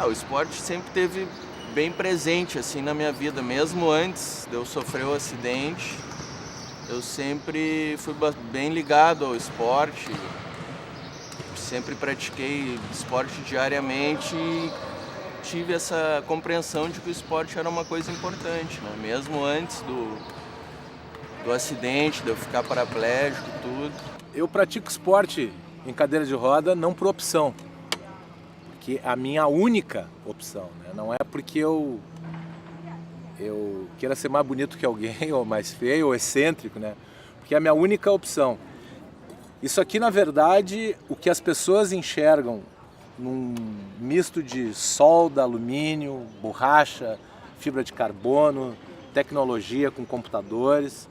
O esporte sempre teve bem presente assim na minha vida, mesmo antes de eu sofrer o acidente. Eu sempre fui bem ligado ao esporte, sempre pratiquei esporte diariamente e tive essa compreensão de que o esporte era uma coisa importante, né? Mesmo antes do acidente, de eu ficar paraplégico e tudo. Eu pratico esporte em cadeira de roda não por opção, que é a minha única opção, né? Não é porque eu queira ser mais bonito que alguém, ou mais feio, ou excêntrico, né? Porque é a minha única opção. Isso aqui, na verdade, o que as pessoas enxergam num misto de solda, alumínio, borracha, fibra de carbono, tecnologia com computadores,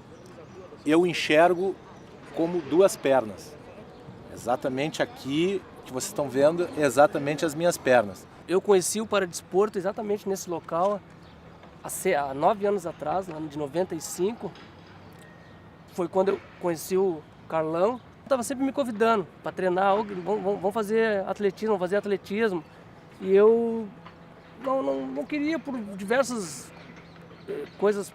eu enxergo como duas pernas. Exatamente aqui que vocês estão vendo, exatamente as minhas pernas. Eu conheci o paradesporto exatamente nesse local há 9 anos atrás, no ano de 95. Foi quando eu conheci o Carlão. Estava sempre me convidando para treinar, vamos fazer atletismo, E eu não queria por diversas coisas,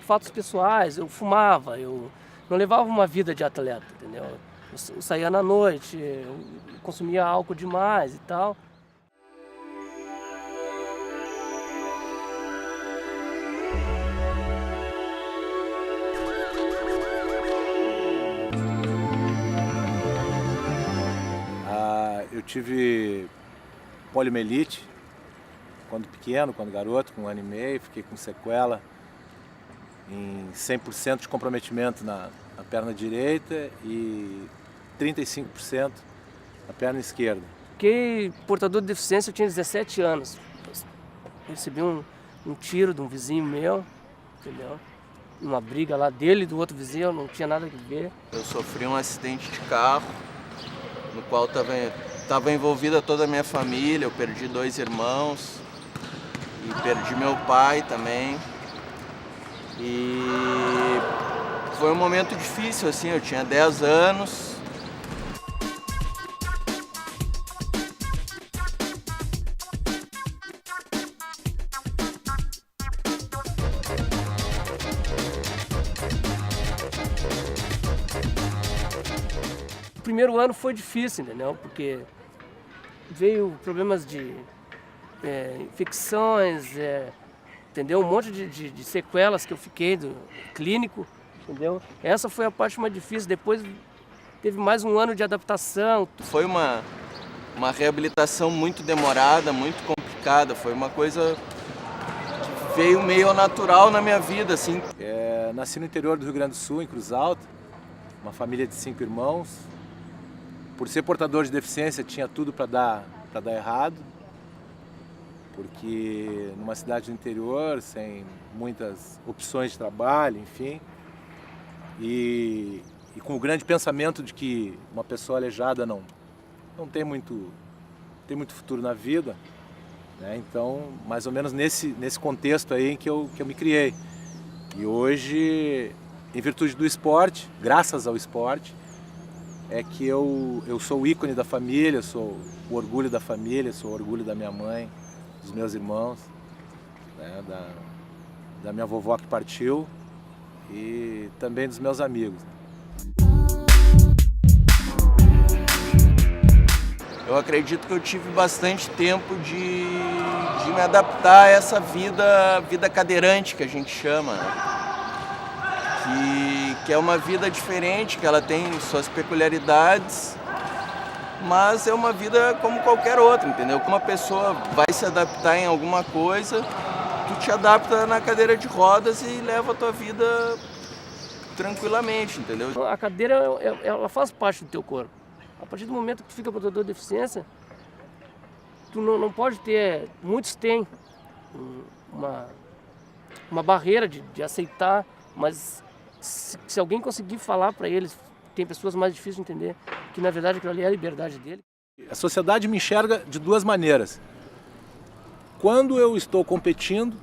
fatos pessoais. Eu fumava, eu não levava uma vida de atleta, entendeu? Eu saía na noite, eu consumia álcool demais e tal. Eu tive poliomielite quando pequeno, quando garoto, com 1 ano e meio, fiquei com sequela em 100% de comprometimento na perna direita e 35% na perna esquerda. Fiquei portador de deficiência, eu tinha 17 anos. Recebi um tiro de um vizinho meu, entendeu? Uma briga lá dele e do outro vizinho, eu não tinha nada a ver. Eu sofri um acidente de carro, no qual estava envolvida toda a minha família. Eu perdi 2 irmãos e perdi meu pai também. E foi um momento difícil, assim, eu tinha 10 anos. O primeiro ano foi difícil, entendeu? Porque veio problemas de infecções, entendeu? Um monte de sequelas que eu fiquei do clínico, entendeu? Essa foi a parte mais difícil. Depois teve mais um ano de adaptação. Foi uma reabilitação muito demorada, muito complicada. Foi uma coisa que veio meio ao natural na minha vida, assim. Nasci no interior do Rio Grande do Sul, em Cruz Alta, uma família de 5 irmãos. Por ser portador de deficiência, tinha tudo para dar errado, porque numa cidade do interior, sem muitas opções de trabalho, enfim, e com o grande pensamento de que uma pessoa aleijada não tem muito futuro na vida, né? Então, mais ou menos nesse contexto aí em que eu me criei. E hoje, em virtude do esporte, graças ao esporte, é que eu sou o ícone da família, eu sou o orgulho da família, sou o orgulho da minha mãe, dos meus irmãos, né, da minha vovó que partiu e também dos meus amigos. Eu acredito que eu tive bastante tempo de me adaptar a essa vida cadeirante que a gente chama, né? Que é uma vida diferente, que ela tem suas peculiaridades, mas é uma vida como qualquer outra, entendeu? Uma pessoa vai se adaptar em alguma coisa, tu te adapta na cadeira de rodas e leva a tua vida tranquilamente, entendeu? A cadeira, ela faz parte do teu corpo. A partir do momento que tu fica portador de deficiência, tu não pode ter, muitos têm uma barreira de aceitar, mas se alguém conseguir falar para eles, tem pessoas mais difíceis de entender, que na verdade aquilo ali é a liberdade dele. A sociedade me enxerga de duas maneiras. Quando eu estou competindo,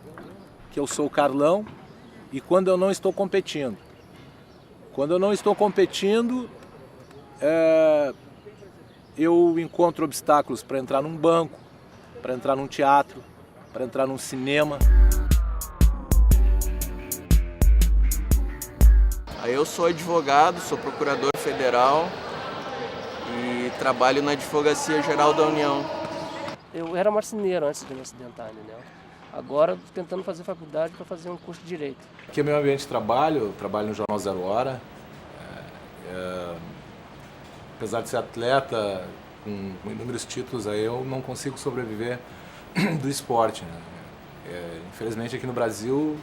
que eu sou o Carlão, e quando eu não estou competindo. Quando eu não estou competindo, eu encontro obstáculos para entrar num banco, para entrar num teatro, para entrar num cinema. Aí eu sou advogado, sou procurador federal e trabalho na Advocacia Geral da União. Eu era marceneiro antes de me acidentar, entendeu? Agora tentando fazer faculdade para fazer um curso de Direito. Aqui é meu ambiente de trabalho, eu trabalho no Jornal Zero Hora. Apesar de ser atleta, com inúmeros títulos, aí eu não consigo sobreviver do esporte, né? Infelizmente aqui no Brasil,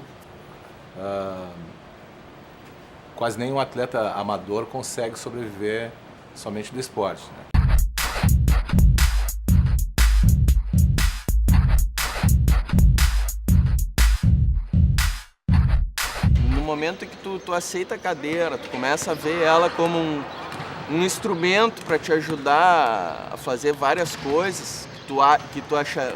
quase nenhum atleta amador consegue sobreviver somente do esporte, né? No momento que tu aceita a cadeira, tu começa a ver ela como um instrumento para te ajudar a fazer várias coisas que tu acha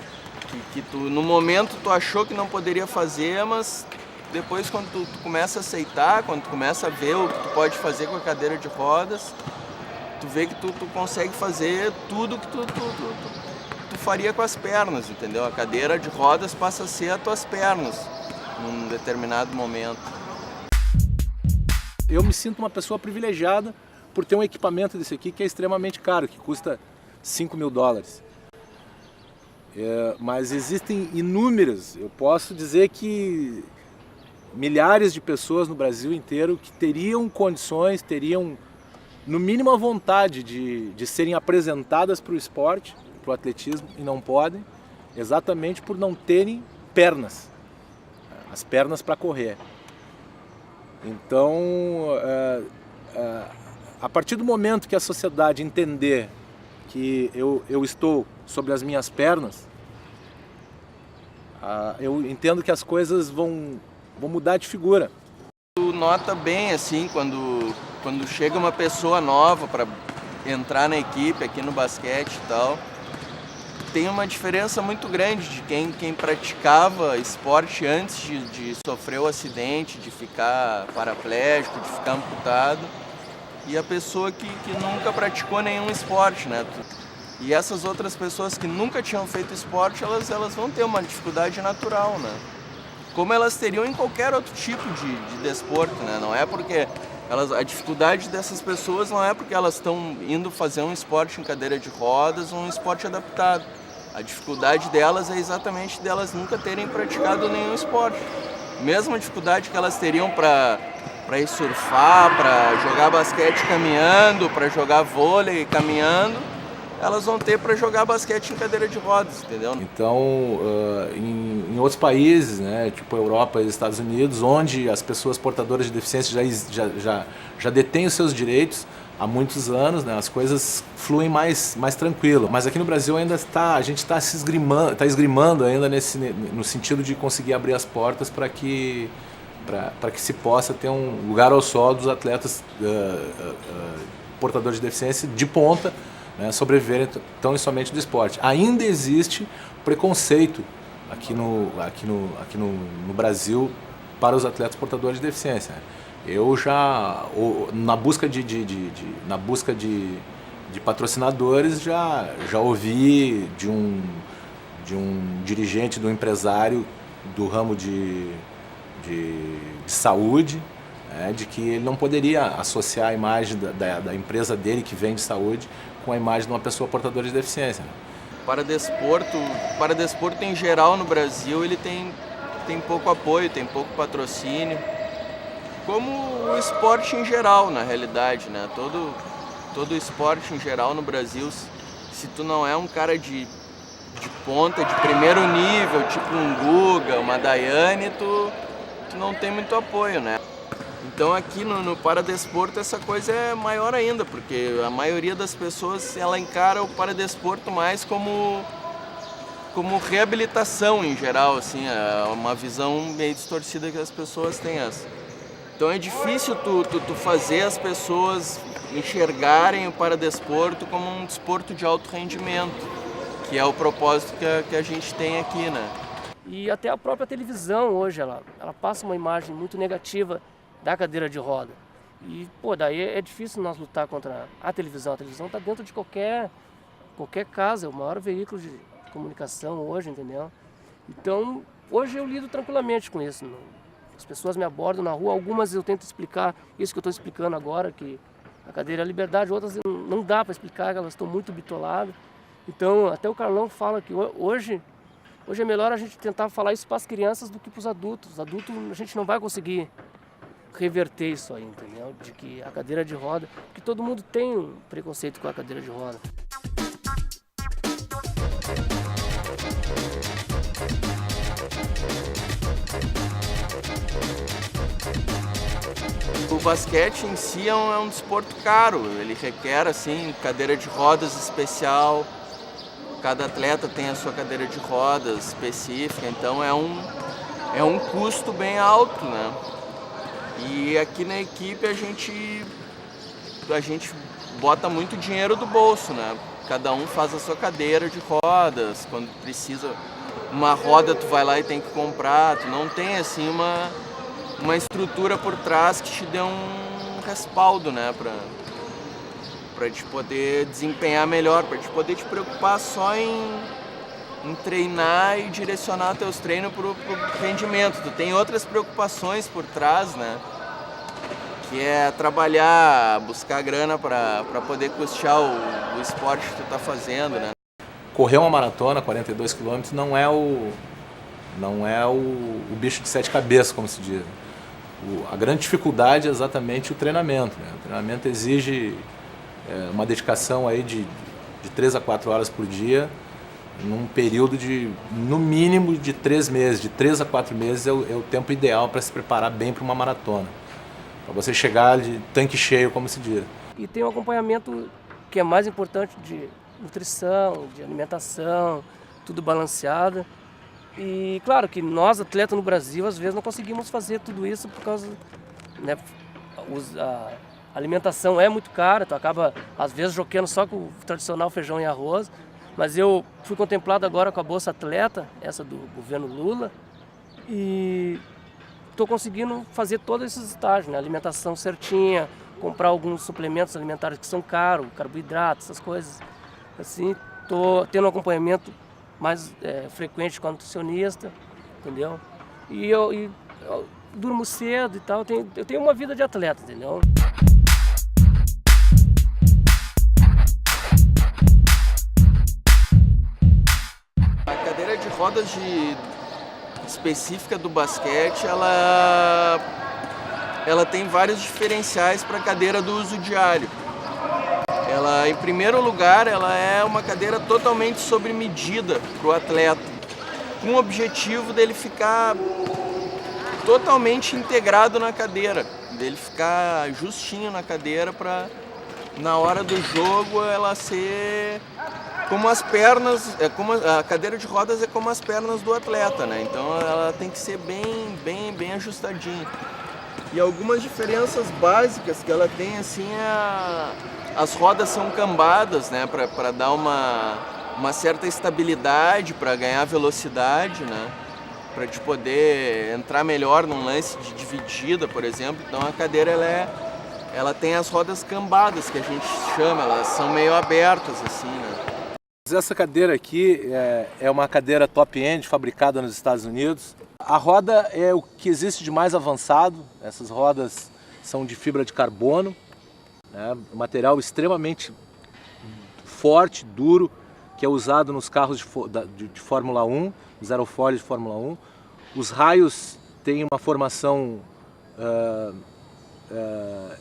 que tu no momento tu achou que não poderia fazer, mas depois quando tu começa a aceitar, quando tu começa a ver o que tu pode fazer com a cadeira de rodas, tu vê que tu consegue fazer tudo que tu faria com as pernas, entendeu? A cadeira de rodas passa a ser as tuas pernas num determinado momento. Eu me sinto uma pessoa privilegiada por ter um equipamento desse aqui que é extremamente caro, que custa $5.000. Mas existem inúmeras, eu posso dizer que milhares de pessoas no Brasil inteiro que teriam condições, teriam no mínimo a vontade de serem apresentadas para o esporte, para o atletismo, e não podem, exatamente por não terem pernas, as pernas para correr. Então, a partir do momento que a sociedade entender que eu estou sobre as minhas pernas, eu entendo que as coisas vão mudar de figura. Tu nota bem assim quando chega uma pessoa nova para entrar na equipe aqui no basquete e tal, tem uma diferença muito grande de quem praticava esporte antes de sofrer o acidente, de ficar paraplégico, de ficar amputado, e a pessoa que nunca praticou nenhum esporte, né? E essas outras pessoas que nunca tinham feito esporte, elas vão ter uma dificuldade natural, né? Como elas teriam em qualquer outro tipo de desporto, né? Não é porque a dificuldade dessas pessoas não é porque elas estão indo fazer um esporte em cadeira de rodas ou um esporte adaptado. A dificuldade delas é exatamente delas nunca terem praticado nenhum esporte. Mesma dificuldade que elas teriam para ir surfar, para jogar basquete caminhando, para jogar vôlei caminhando, elas vão ter para jogar basquete em cadeira de rodas, entendeu? Então, em outros países, né, tipo Europa e Estados Unidos, onde as pessoas portadoras de deficiência já detêm os seus direitos há muitos anos, né, as coisas fluem mais tranquilo. Mas aqui no Brasil ainda a gente está esgrimando ainda no sentido de conseguir abrir as portas para que se possa ter um lugar ao sol dos atletas portadores de deficiência de ponta, né, sobreviverem tão e somente do esporte. Ainda existe preconceito aqui no Brasil para os atletas portadores de deficiência. Eu já, na busca de patrocinadores, já ouvi de um dirigente, de um empresário do ramo de saúde, de que ele não poderia associar a imagem da empresa dele, que vende saúde, com a imagem de uma pessoa portadora de deficiência. Paradesporto em geral no Brasil, ele tem pouco apoio, tem pouco patrocínio. Como o esporte em geral, na realidade, né? Todo esporte em geral no Brasil, se tu não é um cara de ponta, de primeiro nível, tipo um Guga, uma Daiane, tu não tem muito apoio, né? Então aqui no paradesporto essa coisa é maior ainda, porque a maioria das pessoas ela encara o paradesporto mais como reabilitação em geral, assim, é uma visão meio distorcida que as pessoas têm essa. Então é difícil tu fazer as pessoas enxergarem o paradesporto como um desporto de alto rendimento, que é o propósito que a gente tem aqui, né? E até a própria televisão hoje, ela passa uma imagem muito negativa da cadeira de roda. E, daí é difícil nós lutar contra a televisão. A televisão está dentro de qualquer casa, é o maior veículo comunicação hoje, entendeu? Então, hoje eu lido tranquilamente com isso. As pessoas me abordam na rua, algumas eu tento explicar isso que eu estou explicando agora, que a cadeira é a liberdade, outras não dá para explicar, elas estão muito bitoladas. Então, até o Carlão fala que hoje é melhor a gente tentar falar isso para as crianças do que para os adultos. Os adultos a gente não vai conseguir reverter isso aí, entendeu? De que a cadeira de roda, porque todo mundo tem um preconceito com a cadeira de roda. O basquete em si é um desporto caro, ele requer assim cadeira de rodas especial, cada atleta tem a sua cadeira de rodas específica, então é um custo bem alto, né? E aqui na equipe a gente bota muito dinheiro do bolso, né? Cada um faz a sua cadeira de rodas, quando precisa uma roda tu vai lá e tem que comprar, tu não tem assim uma estrutura por trás que te dê um respaldo, né, para te poder desempenhar melhor, para te poder te preocupar só em treinar e direcionar teus treinos para o rendimento. Tu tem outras preocupações por trás, né, que é trabalhar, buscar grana para poder custear o esporte que tu tá fazendo, né. Correr uma maratona, 42 km, não é o bicho de 7 cabeças, como se diz. A grande dificuldade é exatamente o treinamento, né? O treinamento exige uma dedicação aí de 3 a 4 horas por dia, num período de, no mínimo, de 3 meses. De 3 a 4 meses é o tempo ideal para se preparar bem para uma maratona. Para você chegar de tanque cheio, como se diz. E tem um acompanhamento que é mais importante de nutrição, de alimentação, tudo balanceado. E claro que nós, atletas no Brasil, às vezes não conseguimos fazer tudo isso por causa, né, a alimentação é muito cara, tu acaba às vezes joqueando só com o tradicional feijão e arroz. Mas eu fui contemplado agora com a Bolsa Atleta, essa do governo Lula, e estou conseguindo fazer todos esses estágios, né? Alimentação certinha, comprar alguns suplementos alimentares que são caros, carboidratos, essas coisas. Assim, estou tendo um acompanhamento mais frequente com a nutricionista, entendeu? E eu durmo cedo e tal, eu tenho uma vida de atleta, entendeu? A cadeira de rodas específica do basquete, ela tem vários diferenciais para a cadeira do uso diário. Ela, em primeiro lugar, ela é uma cadeira totalmente sob medida para o atleta, com o objetivo dele ficar totalmente integrado na cadeira, dele ficar justinho na cadeira para, na hora do jogo, ela ser como as pernas, a cadeira de rodas é como as pernas do atleta, né? Então ela tem que ser bem ajustadinha. E algumas diferenças básicas que ela tem, assim, as rodas são cambadas, né, para dar uma certa estabilidade, para ganhar velocidade, né, para te poder entrar melhor num lance de dividida, por exemplo. Então a cadeira ela tem as rodas cambadas, que a gente chama, elas são meio abertas assim, né. Essa cadeira aqui é uma cadeira top-end, fabricada nos Estados Unidos. A roda é o que existe de mais avançado. Essas rodas são de fibra de carbono, né? Material extremamente forte, duro, que é usado nos carros de Fórmula 1, os aerofólios de Fórmula 1. Os raios têm uma formação,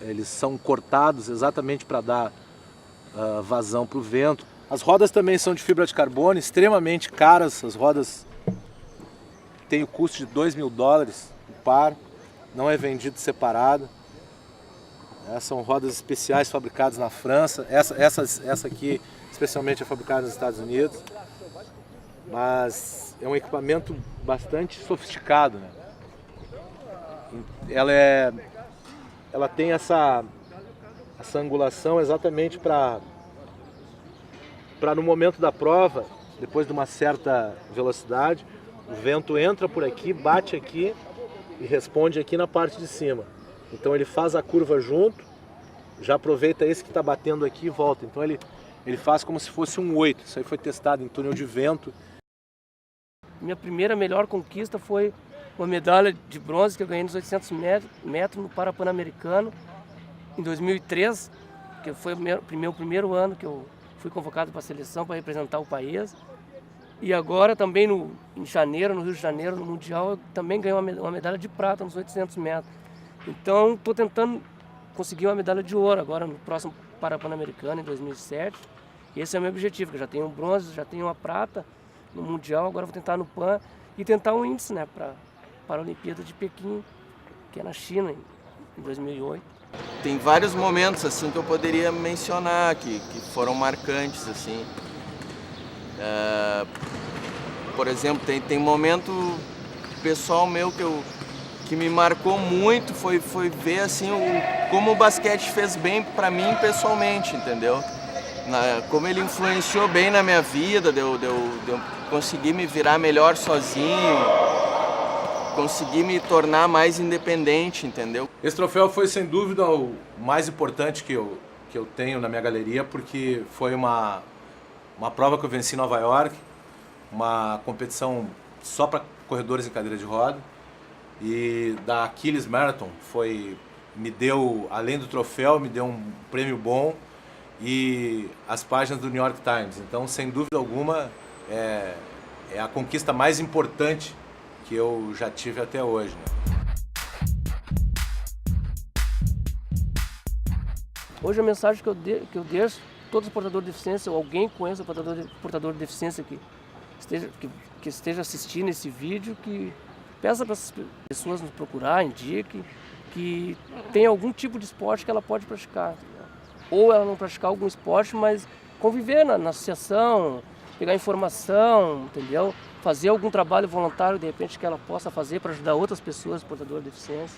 eles são cortados exatamente para dar vazão para o vento. As rodas também são de fibra de carbono, extremamente caras. As rodas têm o custo de $2.000 o par, não é vendido separado. São rodas especiais fabricadas na França. Essa aqui especialmente é fabricada nos Estados Unidos. Mas é um equipamento bastante sofisticado, né? Ela tem essa angulação exatamente para no momento da prova, depois de uma certa velocidade, o vento entra por aqui, bate aqui e responde aqui na parte de cima. Então ele faz a curva junto, já aproveita esse que está batendo aqui e volta. Então ele ele faz como se fosse um 8. Isso aí foi testado em túnel de vento. Minha primeira melhor conquista foi uma medalha de bronze que eu ganhei nos 800 metros no Parapan-Americano em 2003, que foi o meu primeiro ano que eu fui convocado para a seleção para representar o país. E agora também em janeiro, no Rio de Janeiro, no Mundial, eu também ganhei uma medalha de prata nos 800 metros. Então estou tentando conseguir uma medalha de ouro agora no próximo Parapan-Americano em 2007. Esse é o meu objetivo, que eu já tenho um bronze, já tenho uma prata no Mundial, agora vou tentar no Pan e tentar um índice, né, para a Olimpíada de Pequim, que é na China, em 2008. Tem vários momentos assim que eu poderia mencionar que foram marcantes assim. Por exemplo, tem momento pessoal meu que me marcou muito foi ver assim como o basquete fez bem para mim pessoalmente, entendeu? Como ele influenciou bem na minha vida, de eu conseguir me virar melhor sozinho, conseguir me tornar mais independente, entendeu? Esse troféu foi sem dúvida o mais importante que eu tenho na minha galeria, porque foi uma prova que eu venci em Nova York, uma competição só para corredores em cadeira de roda, e da Achilles Marathon me deu, além do troféu, me deu um prêmio bom e as páginas do New York Times. Então, sem dúvida alguma, é a conquista mais importante que eu já tive até hoje, né? Hoje a mensagem que eu deixo, todos os portadores de deficiência, ou alguém conhece o portador de deficiência que esteja assistindo esse vídeo, que peça para as pessoas nos procurar, indique, que tem algum tipo de esporte que ela pode praticar. Ou ela não praticar algum esporte, mas conviver na associação, pegar informação, entendeu? Fazer algum trabalho voluntário, de repente, que ela possa fazer para ajudar outras pessoas portadoras de deficiência.